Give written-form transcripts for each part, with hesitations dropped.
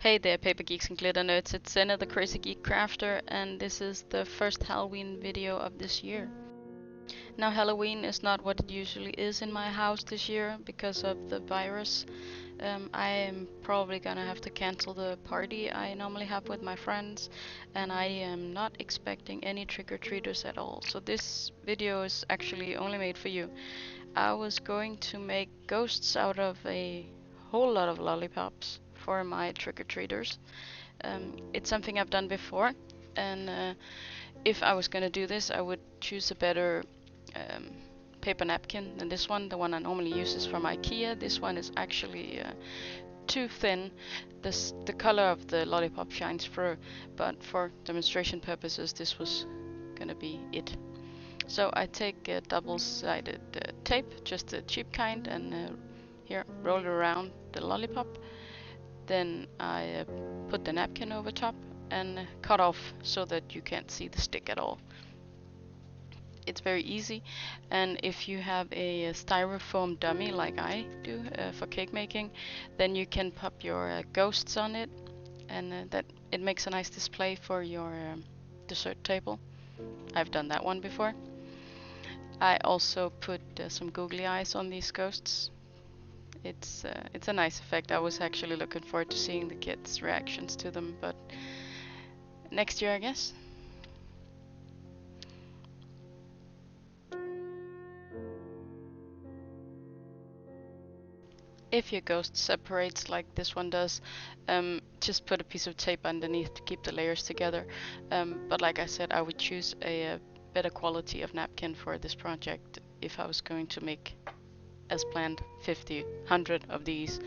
Hey there, paper geeks and glitter nerds. It's Senna, the crazy geek crafter, and this is the first Halloween video of this year. Now, Halloween is not what it usually is in my house this year because of the virus. I am probably gonna have to cancel the party I normally have with my friends, and I am not expecting any trick-or-treaters at all. So this video is actually only made for you. I was going to make ghosts out of a whole lot of lollipops for my trick-or-treaters. It's something I've done before, and if I was going to do this, I would choose a better paper napkin than this one. The one I normally use is from IKEA. This one is actually too thin. The color of the lollipop shines through, but for demonstration purposes, this was going to be it. So I take a double-sided tape, just the cheap kind, and here roll it around the lollipop. Then I put the napkin over top and cut off so that you can't see the stick at all. It's very easy, and if you have a styrofoam dummy like I do for cake making, then you can pop your ghosts on it, and that it makes a nice display for your dessert table. I've done that one before. I also put some googly eyes on these ghosts. It's a nice effect. I was actually looking forward to seeing the kids' reactions to them, but next year, I guess. If your ghost separates like this one does, just put a piece of tape underneath to keep the layers together. But like I said, I would choose a better quality of napkin for this project if I was going to make, as planned, 50, 100 of these.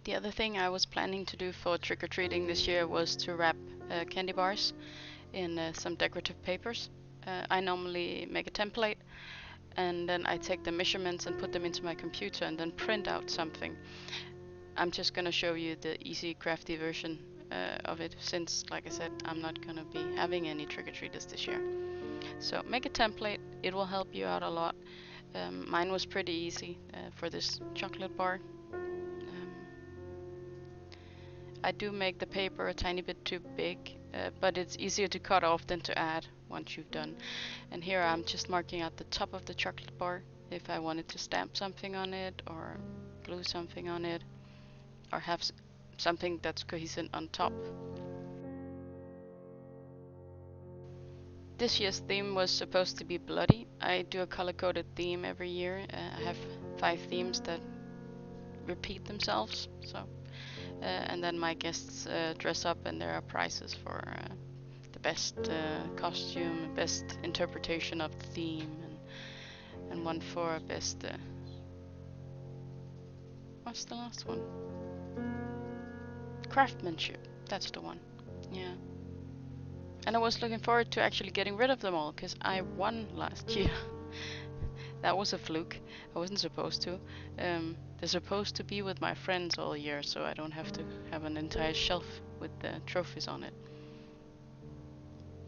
The other thing I was planning to do for trick-or-treating this year was to wrap candy bars in some decorative papers. I normally make a template, and then I take the measurements and put them into my computer and then print out something. I'm just gonna show you the easy crafty version of it, since like I said, I'm not gonna be having any trick-or-treaters this year. So make a template, it will help you out a lot. Mine was pretty easy for this chocolate bar. I do make the paper a tiny bit too big, but it's easier to cut off than to add once you've done. And here I'm just marking out the top of the chocolate bar if I wanted to stamp something on it or glue something on it or have something that's cohesive on top. This year's theme was supposed to be bloody. I do a color-coded theme every year. I have 5 themes that repeat themselves, so and then my guests dress up, and there are prizes for the best costume, best interpretation of the theme, and one for best what's the last one? Craftsmanship. That's the one. Yeah. And I was looking forward to actually getting rid of them all, because I won last year. That was a fluke. I wasn't supposed to. They're supposed to be with my friends all year, so I don't have to have an entire shelf with the trophies on it.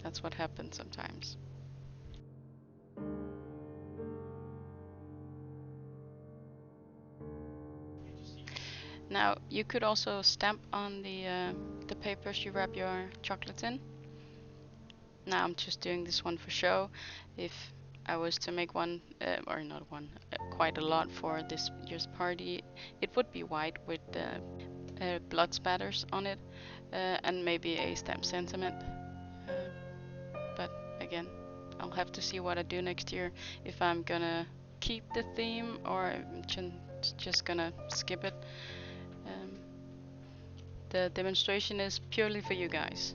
That's what happens sometimes. Now, you could also stamp on the papers you wrap your chocolates in. Now I'm just doing this one for show. If I was to make one, or not one, quite a lot for this year's party, it would be white with blood spatters on it, and maybe a stamp sentiment. But again, I'll have to see what I do next year, if I'm gonna keep the theme or I'm just gonna skip it. The demonstration is purely for you guys.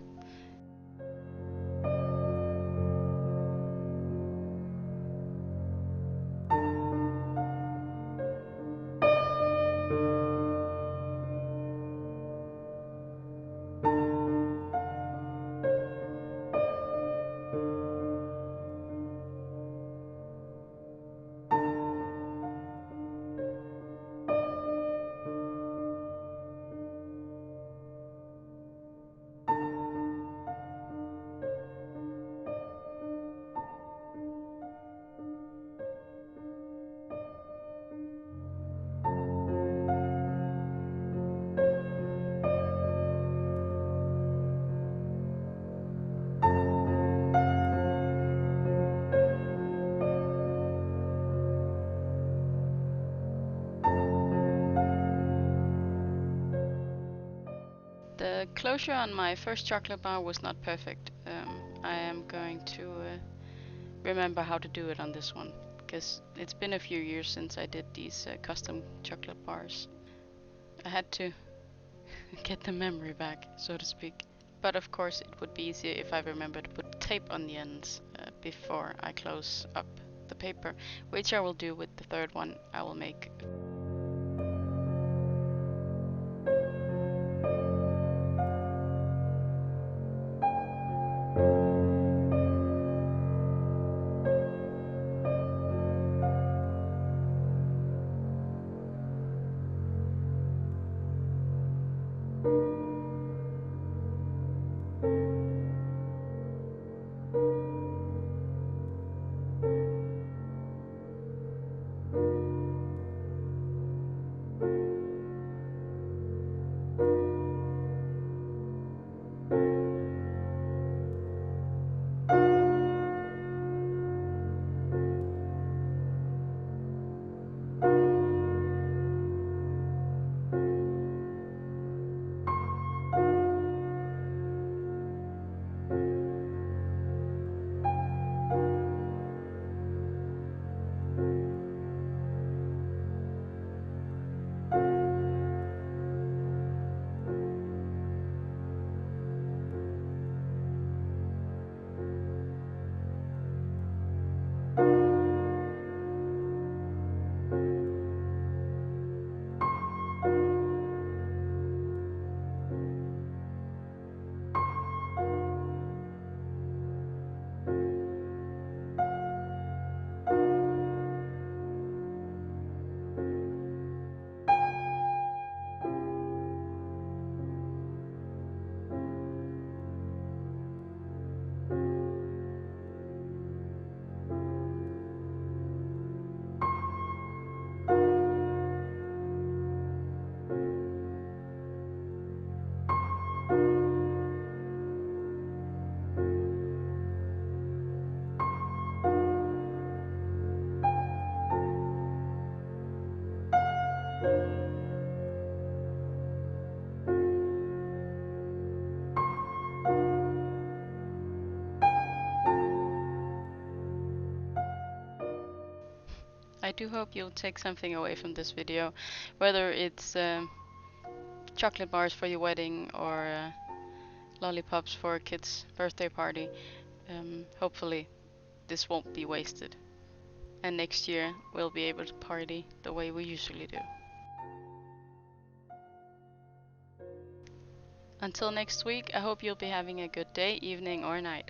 closure on my first chocolate bar was not perfect. I am going to remember how to do it on this one, because it's been a few years since I did these custom chocolate bars. I had to get the memory back, so to speak. But of course it would be easier if I remember to put tape on the ends before I close up the paper, which I will do with the third one I will make. I do hope you'll take something away from this video, whether it's chocolate bars for your wedding or lollipops for a kid's birthday party. Hopefully this won't be wasted, and next year we'll be able to party the way we usually do. Until next week, I hope you'll be having a good day, evening or night.